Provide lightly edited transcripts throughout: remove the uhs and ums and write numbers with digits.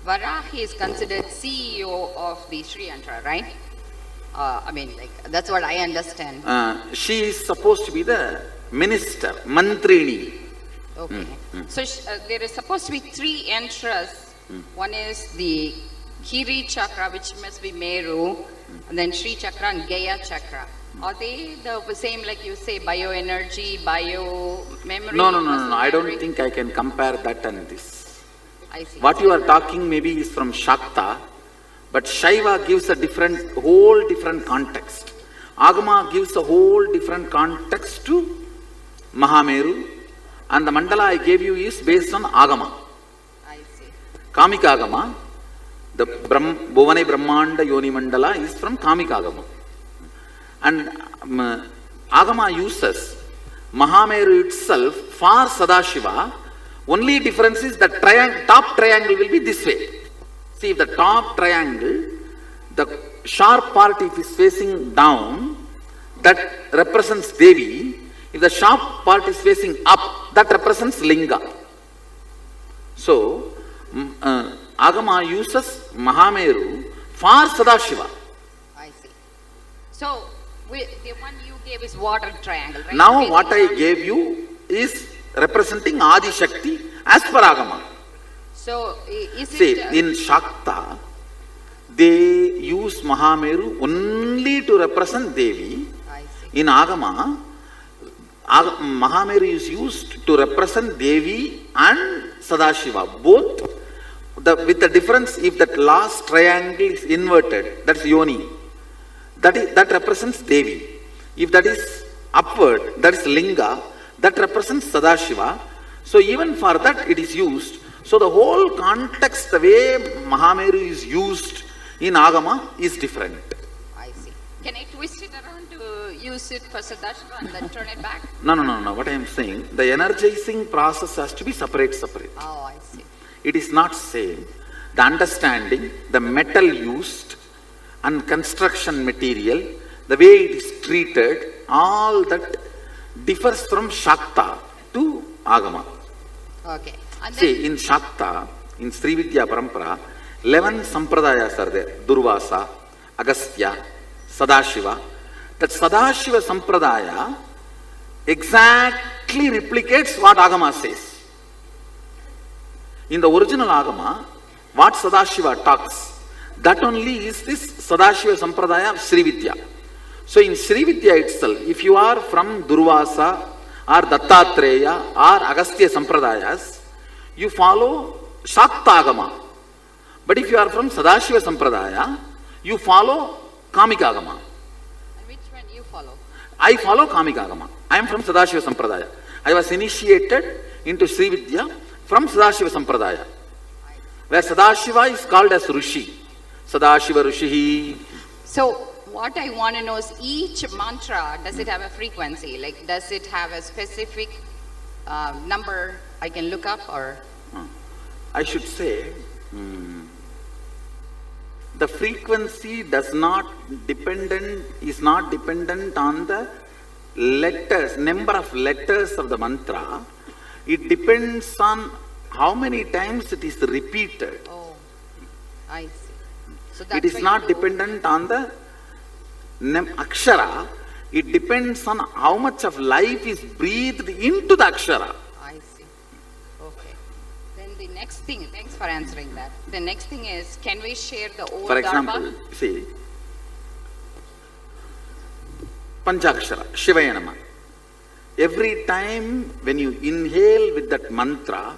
Varahi is considered CEO of the Sri Yantra, right? I mean, like, that's what I understand. She is supposed to be the minister, Mantrini. Okay. So there is supposed to be 3 yantras. One is the Kiri Chakra, which must be Meru, and then Sri Chakra and Gaya Chakra. Are they the same, like you say, bioenergy, bio memory? No. I don't think I can compare that and this. I see. What you are talking maybe is from Shakta, but Shaiva gives a whole different context. Agama gives a whole different context to Mahameru, and the mandala I gave you is based on Agama. I see. Kamika Agama, the Bhuvane Brahmanda Yoni Mandala is from Kamika Agama. And Agama uses Mahameru itself for Sadashiva. Only difference is the top triangle will be this way. See, if the top triangle, the sharp part if is facing down, that represents Devi. If the sharp part is facing up, that represents Linga. So, Agama uses Mahameru for Sadashiva. I see. So, the one you gave is water triangle, right? Now what I gave you is representing Adi Shakti as per Agama. So, is See, it... in Shakta, they use Mahameru only to represent Devi. I see. In Agama, Mahameru is used to represent Devi and Sadashiva, both, with the difference if that last triangle is inverted, that's Yoni. That represents Devi. If that is upward, that is Linga, that represents Sadashiva. So even for that it is used. So the whole context, the way Mahameru is used in Agama is different. I see. Can I twist it around to use it for Sadashiva and then turn it back? No. What I am saying, the energizing process has to be separate. Oh, I see. It is not same. The understanding, the metal used, and construction material, the way it is treated, all that differs from Shakta to Agama. Okay. And See, in Shakta, in Srividya Parampara, 11 Sampradayas are there. Durvasa, Agastya, Sadashiva. That Sadashiva Sampradaya exactly replicates what Agama says. In the original Agama, what Sadashiva talks, that only is this Sadashiva Sampradaya of Srividya. So in Srividya itself, if you are from Durvasa or Dattatreya or Agastya Sampradayas, you follow Shakta Agama. But if you are from Sadashiva Sampradaya, you follow Kamika Agama. And which one you follow? I follow Kamika Agama. I am from Sadashiva Sampradaya. I was initiated into Srividya from Sadashiva Sampradaya, where Sadashiva is called as Rishi. Sadashiva Rishi. So, what I want to know is each mantra, does it have a frequency? Like, does it have a specific number I can look up, or? I should say, the frequency is not dependent on the letters, number of letters of the mantra. It depends on how many times it is repeated. Oh, I see. So It is not dependent on the Akshara. It depends on how much of life is breathed into the Akshara. I see. Okay. Then the next thing, thanks for answering that. The next thing is, can we share the old For example, Dharma? see, Panchakshara, Shivaya Nama. Every time when you inhale with that mantra,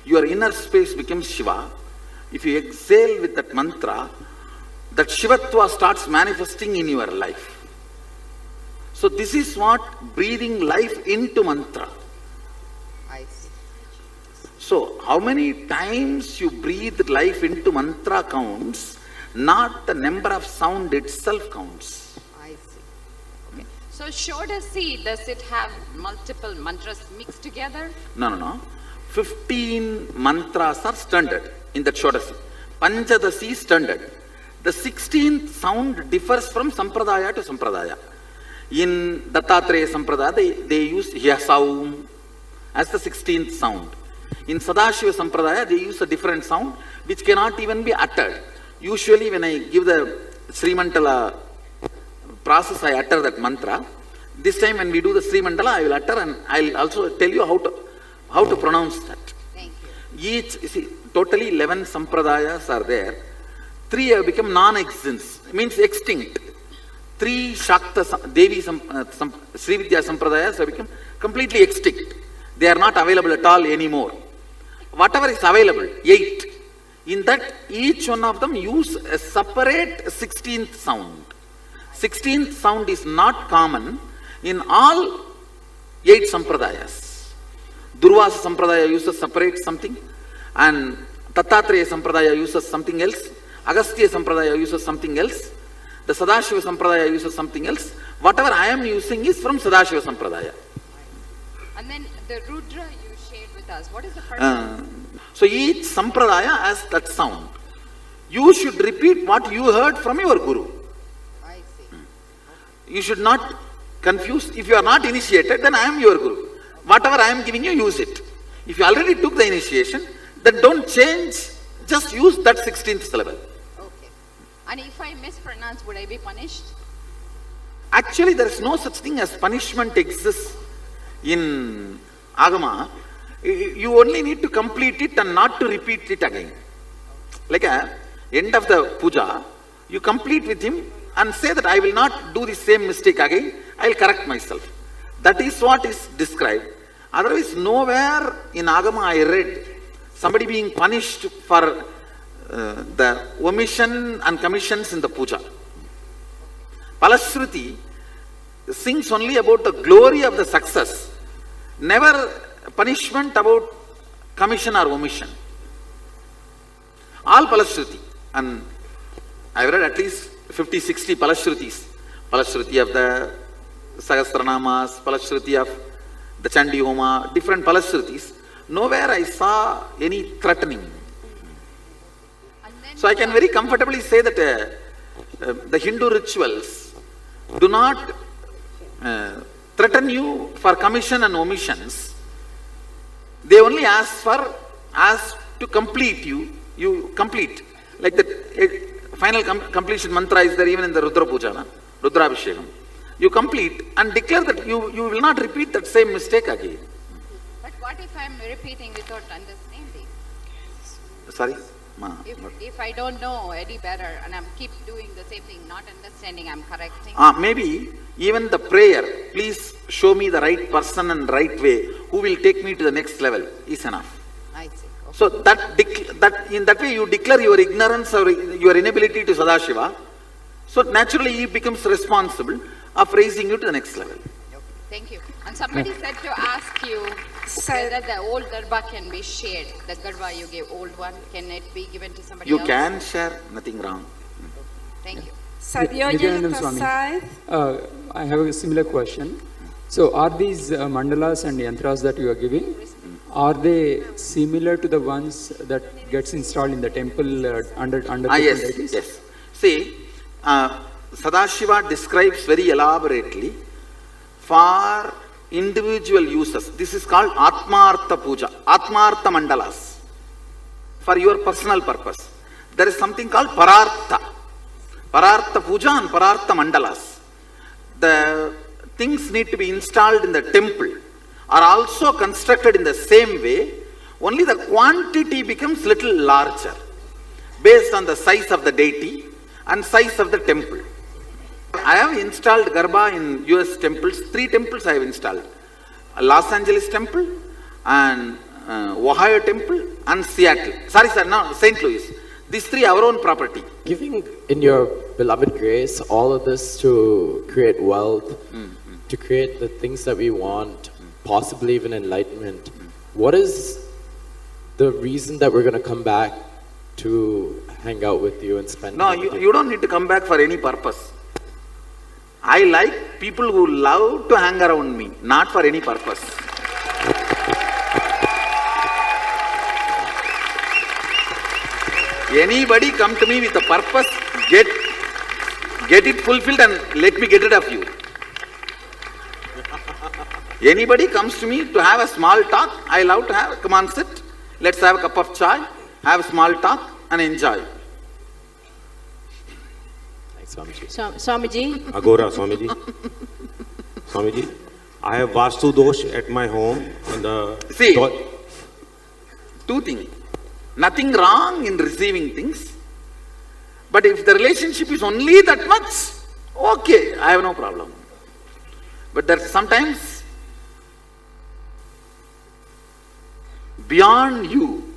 your inner space becomes Shiva. If you exhale with that mantra, that Shivatva starts manifesting in your life. So this is what breathing life into mantra. I see. So how many times you breathe life into mantra counts, not the number of sound itself counts. I see. Okay. So Shodasi, does it have multiple mantras mixed together? No. 15 mantras are standard in that Shodasi. Panchadasi standard. The 16th sound differs from Sampradaya to Sampradaya. In Dattatreya Sampradaya, they use Hyasaum as the 16th sound. In Sadashiva Sampradaya, they use a different sound which cannot even be uttered. Usually when I give the Sri Mantala process, I utter that mantra. This time when we do the Sri Mantala, I will utter, and I'll also tell you how to pronounce that. Thank you. Totally 11 Sampradayas are there. 3 have become non-existent, means extinct. 3 Shakta Devi Sri Vidya Sampradayas have become completely extinct. They are not available at all anymore. Whatever is available, 8. In that, each one of them use a separate 16th sound. 16th sound is not common in all 8 Sampradayas. Durvasa Sampradaya uses separate something, and Tattatreya Sampradaya uses something else. Agastya Sampradaya uses something else. The Sadashiva Sampradaya uses something else. Whatever I am using is from Sadashiva Sampradaya. And then the Rudra you shared with us, what is the first? So each Sampradaya has that sound. You should repeat what you heard from your Guru. I see. You should not confuse. If you are not initiated, then I am your Guru. Whatever I am giving you, use it. If you already took the initiation, then don't change. Just use that 16th syllable. Okay. And if I mispronounce, would I be punished? Actually, there is no such thing as punishment exists in Agama. You only need to complete it and not to repeat it again. Like at end of the puja, you complete with him and say that I will not do the same mistake again. I will correct myself. That is what is described. Otherwise, nowhere in Agama I read somebody being punished for the omission and commissions in the puja. Palashruti sings only about the glory of the success, never punishment about commission or omission. All Palashruti, and I have read at least 50-60 Palashrutis. Palashruti of the Sahasranamas, Palashruti of the Chandi Homa, different Palashrutis. Nowhere I saw any threatening. So I can very comfortably say that the Hindu rituals do not threaten you for commission and omissions. They only ask to complete you complete. Like the final completion mantra is there even in the Rudra Puja, Rudra Abhishekam. You complete and declare that you will not repeat that same mistake again. But what if I am repeating without understanding? Sorry? If I don't know any better and I keep doing the same thing, not understanding, I'm correcting. Maybe even the prayer, please show me the right person and right way, who will take me to the next level, is enough. I see. Okay. So that in that way you declare your ignorance or your inability to Sadashiva. So naturally he becomes responsible of raising you to the next level. Okay. Thank you. And somebody said to ask you whether the old Garba can be shared. The Garba you gave, old one, can it be given to somebody You else? can share, nothing wrong. Thank you. Nityananda Swami, I have a similar question. So are these mandalas and yantras that you are giving, are they similar to the ones that gets installed in the temple under different deities? Yes. See, Sadashiva describes very elaborately for individual uses. This is called Atmartha Puja, Atmartha Mandalas, for your personal purpose. There is something called Parartha. Parartha Puja and Parartha Mandalas. The things need to be installed in the temple are also constructed in the same way, only the quantity becomes little larger based on the size of the deity and size of the temple. I have installed Garba in US temples. 3 temples I have installed. Los Angeles temple and Ohio temple and Seattle. St. Louis. These 3 our own property. Giving in your beloved grace all of this to create wealth, to create the things that we want, possibly even enlightenment. What is the reason that we're going to come back to hang out with you and spend No, time with you don't need to come back for any purpose. I like people who love to hang around me, not for any purpose. Anybody come to me with a purpose, get it fulfilled and let me get rid of you. Anybody comes to me to have a small talk, I love to have, come on sit, let's have a cup of chai, have small talk and enjoy. Thanks, Swamiji. Swamiji, Agora, Swamiji. Swamiji, I have Vastu dosh at my home. And See, two things. Nothing wrong in receiving things. But if the relationship is only that much, okay, I have no problem. But there's sometimes beyond you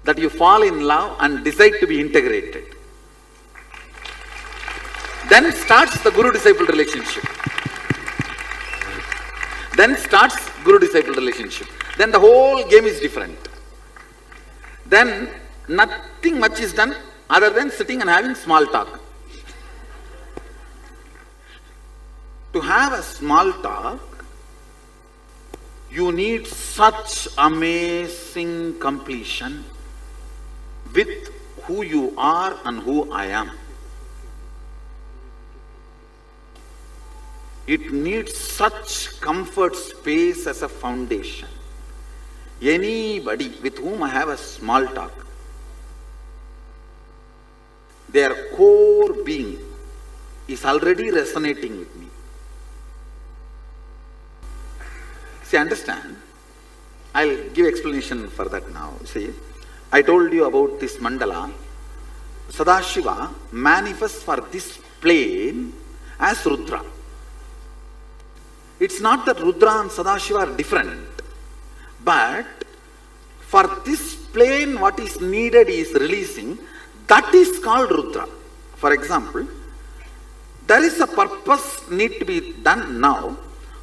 that you fall in love and decide to be integrated. Then starts the guru-disciple relationship. Then starts guru-disciple relationship. Then the whole game is different. Then nothing much is done other than sitting and having small talk. To have a small talk, you need such amazing completion with who you are and who I am. It needs such comfort space as a foundation. Anybody with whom I have a small talk, their core being is already resonating with me. See, understand? I'll give explanation for that now. See, I told you about this mandala. Sadashiva manifests for this plane as Rudra. It's not that Rudra and Sadashiva are different, but for this plane what is needed is releasing. That is called Rudra. For example, there is a purpose need to be done now.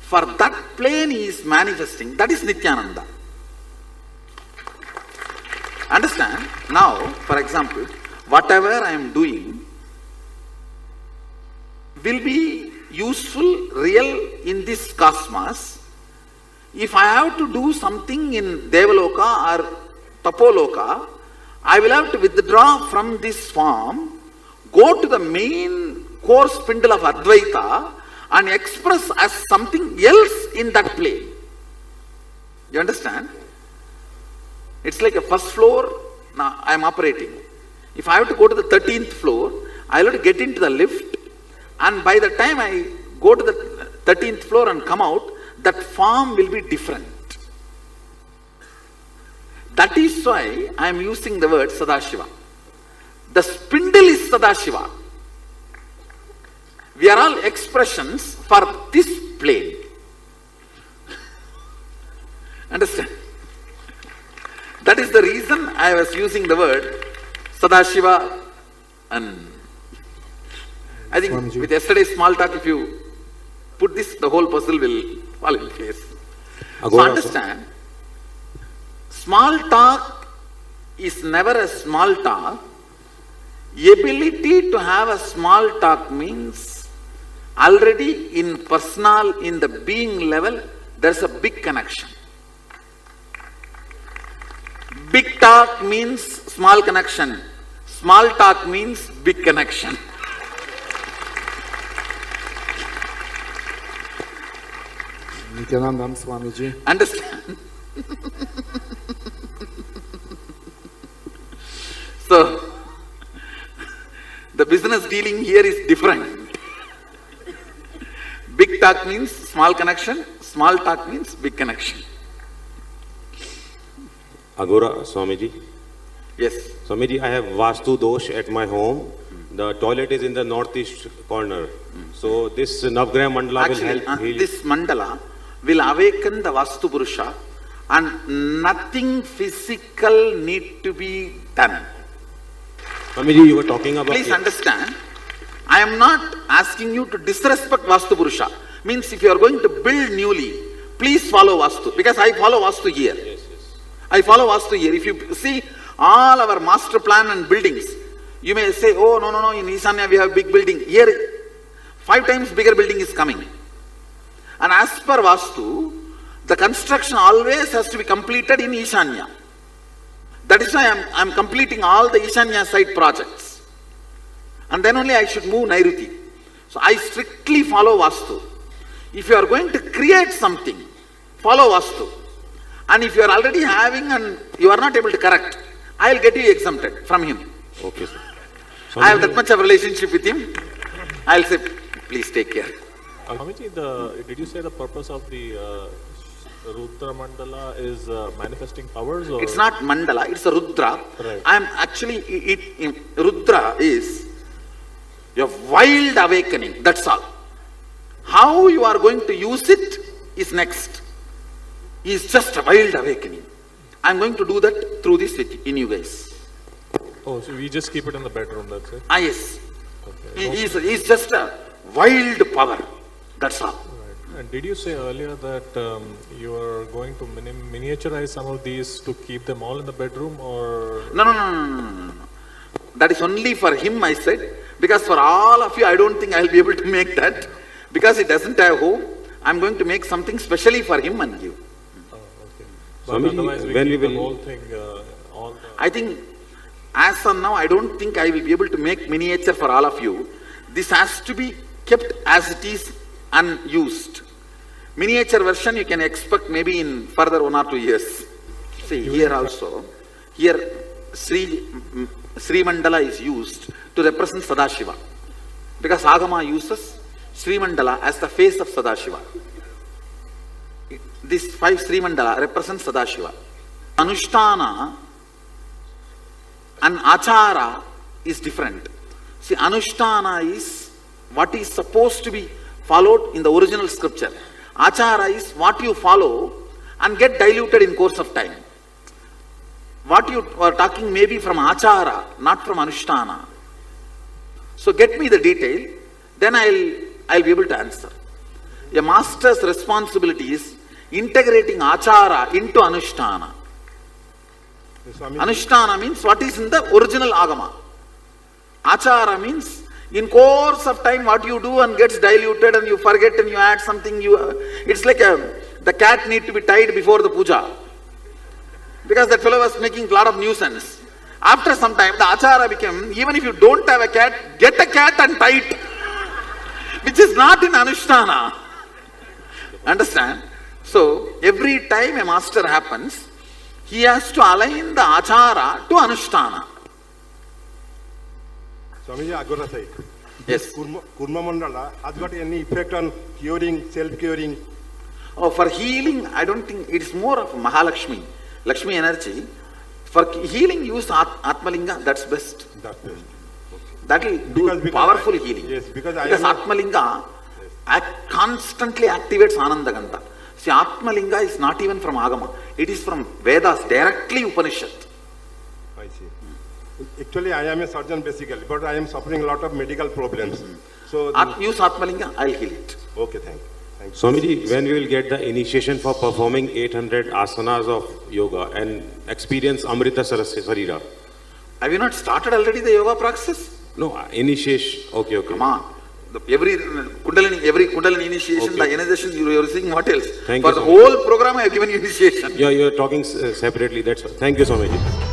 For that plane he is manifesting. That is Nityananda. Understand? Now, for example, whatever I am doing will be useful, real in this cosmos. If I have to do something in Devaloka or Tapoloka, I will have to withdraw from this form, go to the main core spindle of Advaita and express as something else in that plane. You understand? It's like a first floor, now I am operating. If I have to go to the 13th floor, I will have to get into the lift, and by the time I go to the 13th floor and come out, that form will be different. That is why I am using the word Sadashiva. The spindle is Sadashiva. We are all expressions for this plane. Understand? That is the reason I was using the word Sadashiva. And I think Swamiji. with yesterday's small talk, if you put this, the whole puzzle will fall in place. So Agora, understand, small talk is never a small talk. Ability to have a small talk means already in personal, in the being level, there's a big connection. Big talk means small connection. Small talk means big connection. Nityanandam Swamiji. Understand? So, the business dealing here is different. Big talk means small connection, small talk means big connection. Agora, Swamiji. Yes. Swamiji, I have Vastu dosh at my home. The toilet is in the northeast corner. So this Navgraha Mandala Actually, will help heal. this mandala will awaken the Vastu Purusha and nothing physical need to be done. Swamiji, you were talking about... Please understand, I am not asking you to disrespect Vastu Purusha. Means if you are going to build newly, please follow Vastu. Because I follow Vastu here. Yes, yes. I follow Vastu here. If you see all our master plan and buildings, you may say, oh, no, in Isanya we have big building. Here, 5 times bigger building is coming. And as per Vastu, the construction always has to be completed in Ishanya. That is why I am completing all the Ishanya site projects. And then only I should move Nairuti. So I strictly follow Vastu. If you are going to create something, follow Vastu. And if you are already having and you are not able to correct, I will get you exempted from him. Okay, sir. I have that much of relationship with him. I'll say, please take care. Swamiji, did you say the purpose of the Rudra Mandala is manifesting powers? Or? It's not mandala, it's a Rudra. Right. I am actually, Rudra is your wild awakening, that's all. How you are going to use it is next. It's just a wild awakening. I'm going to do that through this in you guys. Oh, so we just keep it in the bedroom, that's it? Ah, yes. Okay. He's just a wild power, that's all. Right. And did you say earlier that you are going to miniaturize some of these to keep them all in the bedroom, or? No. That is only for him, I said. Because for all of you, I don't think I'll be able to make that. Because he doesn't have home, I'm going to make something specially for him and give. Oh, okay. But Swamiji, otherwise we when keep we the will- whole thing, all the... I think, as of now, I don't think I will be able to make miniature for all of you. This has to be kept as it is unused. Miniature version you can expect maybe in further 1 or 2 years. See, here also, here Sri Mandala is used to represent Sadashiva. Because Agama uses Sri Mandala as the face of Sadashiva. This 5 Sri Mandala represents Sadashiva. Anushtana and Achara is different. See, Anushtana is what is supposed to be followed in the original scripture. Achara is what you follow and get diluted in course of time. What you are talking may be from Achara, not from Anushtana. So get me the detail, then I'll be able to answer. A master's responsibility is integrating Achara into Anushtana. Anushtana means what is in the original Agama. Achara means in course of time what you do and gets diluted and you forget and you add something. It's like the cat need to be tied before the puja. Because that fellow was making a lot of nuisance. After some time the Achara became, even if you don't have a cat, get a cat and tie it. Which is not in Anushtana. Understand? So every time a master happens, he has to align the Achara to Anushtana. Swamiji, I got to say, Yes. Kurma Mandala has got any effect on curing, self-curing? Oh, for healing, I don't think it's more of Mahalakshmi, Lakshmi energy. For healing, use Atmalinga, that's best. That's best. That will do powerful healing. Yes, because I am- Atmalinga constantly activates Anandaganta. See, Atmalinga is not even from Agama. It is from Vedas, directly Upanishad. I see. Actually, I am a surgeon basically, but I am suffering a lot of medical problems. So, Use Atmalinga, I'll heal it. okay, thank you. Thank you. Swamiji, when we will get the initiation for performing 800 asanas of yoga and experience Amrita Sarira? Have you not started already the yoga practice? No, initiation. Okay. Come on. Every Kundalini initiation, Okay. the initiation you are receiving, what else? Thank For you the so much. whole program I have given you initiation. Yeah, you are talking separately. That's all. Thank you, Swamiji.